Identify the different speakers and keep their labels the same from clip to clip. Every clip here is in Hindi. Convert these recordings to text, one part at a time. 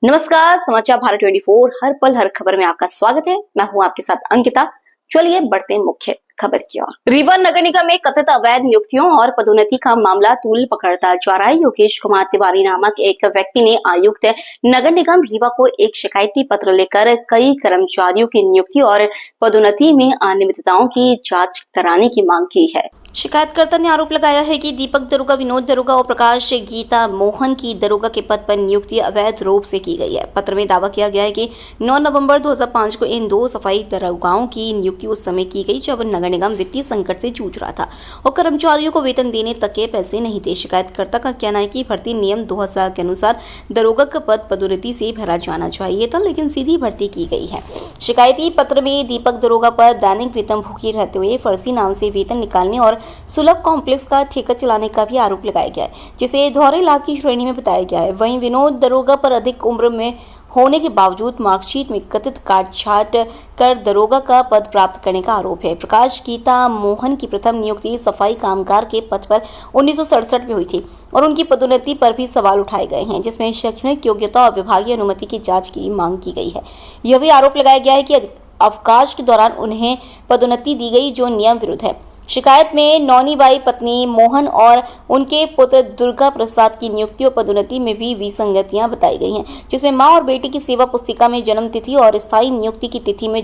Speaker 1: नमस्कार, समाचार भारत 24 हर पल हर खबर में आपका स्वागत है। मैं हूं आपके साथ अंकिता। चलिए बढ़ते हैं मुख्य खबर की ओर। रीवा नगर निगम में कथित अवैध नियुक्तियों और पदोन्नति का मामला तूल पकड़ता जा रहा है। योगेश कुमार तिवारी नामक एक व्यक्ति ने आयुक्त नगर निगम रीवा को एक शिकायती पत्र लेकर कई कर्मचारियों की नियुक्ति और पदोन्नति में अनियमितताओं की जांच कराने की मांग की है। शिकायतकर्ता ने आरोप लगाया है कि दीपक दरोगा, विनोद दरोगा और प्रकाश गीता मोहन की दरोगा के पद पर नियुक्ति अवैध रूप से की गई है। पत्र में दावा किया गया है कि 9 नवंबर 2005 को इन दो सफाई दरोगाओं की नियुक्ति उस समय की गई जब नगर निगम वित्तीय संकट से जूझ रहा था और कर्मचारियों को वेतन देने तक के पैसे नहीं थे। शिकायतकर्ता का कहना है कि भर्ती नियम 2000 के अनुसार दरोगा का पद पदोन्नति से भरा जाना चाहिए था, लेकिन सीधी भर्ती की गई है। शिकायती पत्र में दीपक दरोगा पर दैनिक वेतन भूखी रहते हुए फर्जी नाम से वेतन निकालने और सुलभ कॉम्प्लेक्स का ठेका चलाने का भी आरोप लगाया गया है, जिसे दोहरे लाभ की श्रेणी में बताया गया है। वहीं विनोद दरोगा पर अधिक उम्र में होने के बावजूद मार्कशीट में कथित काटछाट कर दरोगा का पद प्राप्त करने का आरोप है। प्रकाश गीता मोहन की प्रथम नियुक्ति सफाई कामगार के पद पर 1967 में हुई थी और उनकी पदोन्नति पर भी सवाल उठाए गए हैं, जिसमें शैक्षणिक योग्यता और विभागीय अनुमति की जांच की मांग की गई है। यह भी आरोप लगाया गया है कि अवकाश के दौरान उन्हें पदोन्नति दी गई, जो नियम विरुद्ध है। शिकायत में नौनी बाई पत्नी मोहन और उनके पुत्र दुर्गा प्रसाद की नियुक्ति और पदोन्नति में भी विसंगतियां बताई गई हैं, जिसमें मां और बेटी की सेवा पुस्तिका में जन्म तिथि और स्थायी नियुक्ति की तिथि में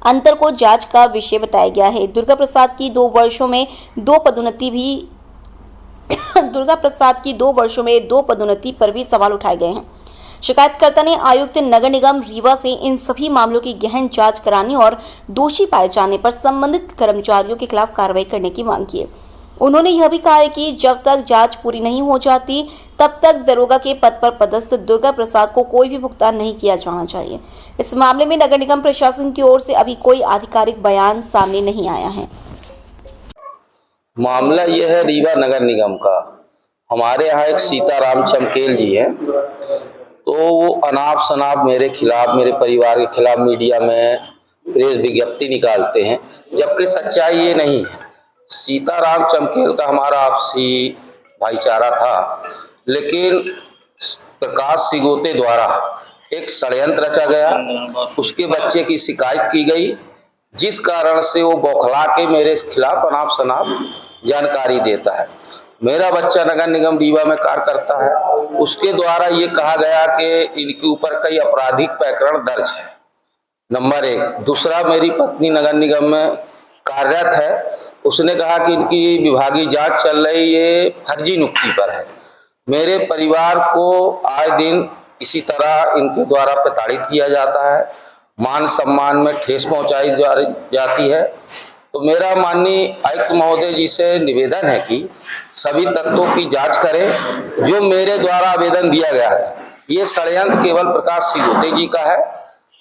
Speaker 1: अंतर को जांच का विषय बताया गया है। दुर्गा प्रसाद की 2 वर्षों में 2 पदोन्नति पर भी सवाल उठाए गए हैं। शिकायतकर्ता ने आयुक्त नगर निगम रीवा से इन सभी मामलों की गहन जांच कराने और दोषी पाए जाने पर संबंधित कर्मचारियों के खिलाफ कार्रवाई करने की मांग की है। उन्होंने यह भी कहा है कि जब तक जांच पूरी नहीं हो जाती तब तक दरोगा के पद पर पदस्थ दुर्गा प्रसाद को कोई भी भुगतान नहीं किया जाना चाहिए। इस मामले में नगर निगम प्रशासन की ओर से अभी कोई आधिकारिक बयान सामने नहीं आया है।
Speaker 2: मामला यह है रीवा नगर निगम का। हमारे यहाँ एक सीताराम चमकेल जी है, तो वो अनाप शनाप मेरे खिलाफ, मेरे परिवार के खिलाफ मीडिया में प्रेस विज्ञप्ति निकालते हैं, जबकि सच्चाई ये नहीं है। सीताराम चमकेल का हमारा आपसी भाईचारा था, लेकिन प्रकाश सिगोते द्वारा एक षड्यंत्र रचा गया, उसके बच्चे की शिकायत की गई, जिस कारण से वो बौखला के मेरे खिलाफ अनाप शनाप जानकारी देता है। मेरा बच्चा नगर निगम रीवा में कार्य करता है, उसके द्वारा ये कहा गया कि इनके ऊपर कई आपराधिक प्रकरण दर्ज है, नंबर 1। दूसरा, मेरी पत्नी नगर निगम में कार्यरत है, उसने कहा कि इनकी विभागीय जांच चल रही, ये फर्जी नियुक्ति पर है। मेरे परिवार को आए दिन इसी तरह इनके द्वारा प्रताड़ित किया जाता है, मान सम्मान में ठेस पहुंचाई जाती है। तो मेरा माननीय आयुक्त महोदय जी से निवेदन है कि सभी तथ्यों की जांच करें। जो मेरे द्वारा आवेदन दिया गया था, ये षड्यंत्र केवल प्रकाश सिगोते जी का है,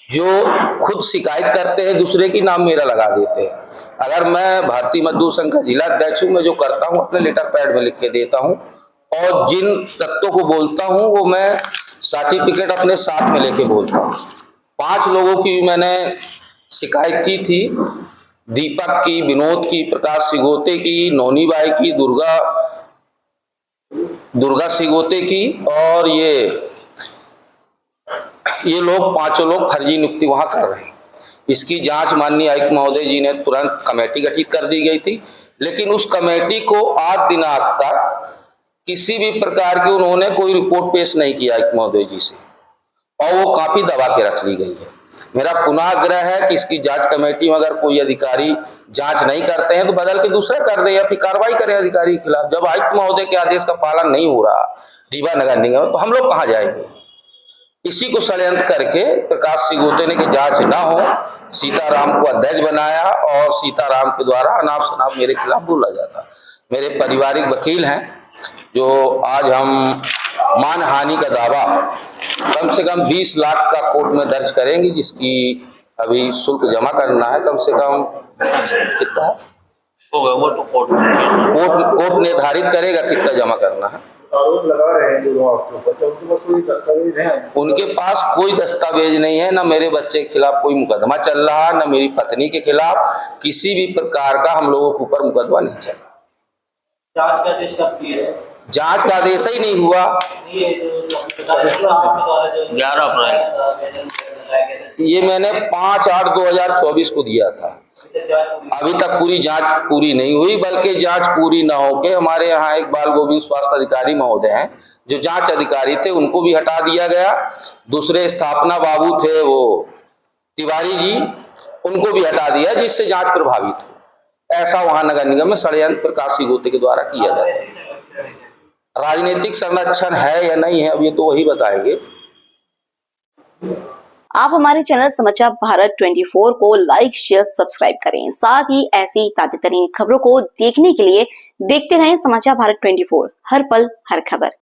Speaker 2: जो खुद शिकायत करते हैं, दूसरे की नाम मेरा लगा देते हैं। अगर मैं भारतीय मजदूर संघ का जिला अध्यक्ष हूँ, मैं जो करता हूँ अपने लेटर पैड में लिख के देता हूँ, और जिन तथ्यों को बोलता हूँ वो मैं सर्टिफिकेट अपने साथ में लेके बोलता हूँ। 5 लोगों की मैंने शिकायत की थी, दीपक की, विनोद की, प्रकाश सिगोते की, नौनी बाई की, दुर्गा सिगोते की, और ये लोग 5 लोग फर्जी नियुक्ति वहां कर रहे हैं। इसकी जांच माननीय आयुक्त महोदय जी ने तुरंत कमेटी गठित कर दी गई थी, लेकिन उस कमेटी को आज दिनांक तक किसी भी प्रकार की उन्होंने कोई रिपोर्ट पेश नहीं किया आयुक्त महोदय जी से, और वो काफी दबा के रख ली गई है। मेरा पुनः आग्रह है कि इसकी जांच कमेटी में अगर कोई अधिकारी जांच नहीं करते हैं तो बदल के दूसरा कर दे या फिर कार्रवाई करें अधिकारी के खिलाफ। जब आयुक्त महोदय के आदेश का पालन नहीं हो रहा रीवा नगर निगम, तो हम लोग कहाँ जाएंगे? इसी को षड्यंत्र करके प्रकाश सिगोते ने कि जांच ना हो, सीताराम को अध्यक्ष बनाया और सीताराम के द्वारा अनाप शनाप मेरे खिलाफ बोला जाता। मेरे पारिवारिक वकील हैं, जो आज हम मानहानि का दावा कम से कम 20 लाख का कोर्ट में दर्ज करेंगे, जिसकी अभी शुल्क जमा करना है। कम से कम कितना होगा वो तो कोर्ट निर्धारित करेगा कितना जमा करना है।
Speaker 3: आरोप लगा रहे हैं जो आपके ऊपर, उनके पास कोई दस्तावेज है?
Speaker 2: उनके पास कोई दस्तावेज नहीं है, ना मेरे बच्चे के खिलाफ कोई मुकदमा चल रहा है, ना मेरी पत्नी के खिलाफ किसी भी प्रकार का हम लोगों के ऊपर मुकदमा नहीं चल रहा।
Speaker 3: जांच का आदेश कब दिए?
Speaker 2: जांच का आदेश ही नहीं हुआ।
Speaker 4: 11 अप्रैल
Speaker 2: ये मैंने 5/8/2024 को दिया था। अभी तक पूरी जांच पूरी नहीं हुई, बल्कि जांच पूरी न होके हमारे यहाँ एक बाल गोविंद स्वास्थ्य अधिकारी महोदय हैं जो जांच अधिकारी थे, उनको भी हटा दिया गया। दूसरे स्थापना बाबू थे वो तिवारी जी, उनको भी हटा दिया, जिससे जांच प्रभावित हो। ऐसा वहां नगर निगम में षड्यंत्र प्रकाशी गोते के द्वारा किया जाता है। राजनीतिक संरक्षण है या नहीं है, अब ये तो वही बताएंगे।
Speaker 1: आप हमारे चैनल समाचार भारत 24 को लाइक, शेयर, सब्सक्राइब करें। साथ ही ऐसी ताजा तरीन खबरों को देखने के लिए देखते रहें समाचार भारत 24, हर पल हर खबर।